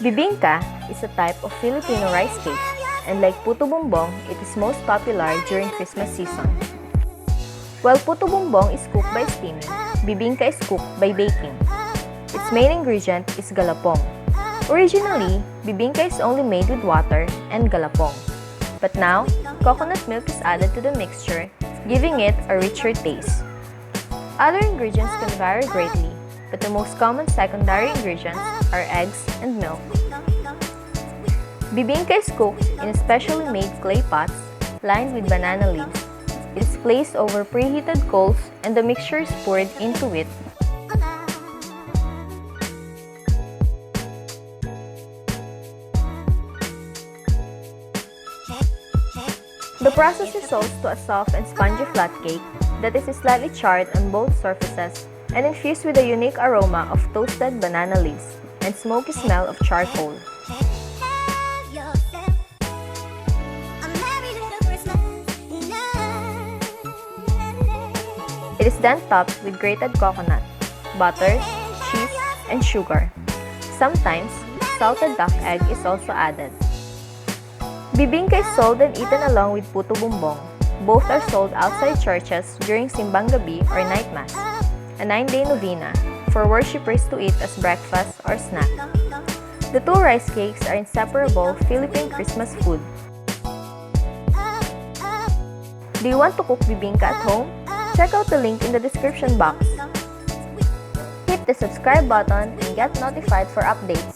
Bibingka is a type of Filipino rice cake, and like puto bumbong, it is most popular during Christmas season. While puto bumbong is cooked by steaming, bibingka is cooked by baking. Its main ingredient is galapong. Originally, bibingka is only made with water and galapong. But now, coconut milk is added to the mixture, giving it a richer taste. Other ingredients can vary greatly, but the most common secondary ingredients are eggs and milk. Bibingka is cooked in specially made clay pots lined with banana leaves. It is placed over preheated coals and the mixture is poured into it. The process results to a soft and spongy flat cake that is slightly charred on both surfaces and infused with a unique aroma of toasted banana leaves and smoky smell of charcoal. It is then topped with grated coconut, butter, cheese, and sugar. Sometimes, salted duck egg is also added. Bibingka is sold and eaten along with puto bumbong. Both are sold outside churches during simbang gabi or night mass, a 9-day novena for worshippers to eat as breakfast or snack. The two rice cakes are inseparable Philippine Christmas food. Do you want to cook bibingka at home? Check out the link in the description box. Hit the subscribe button and get notified for updates.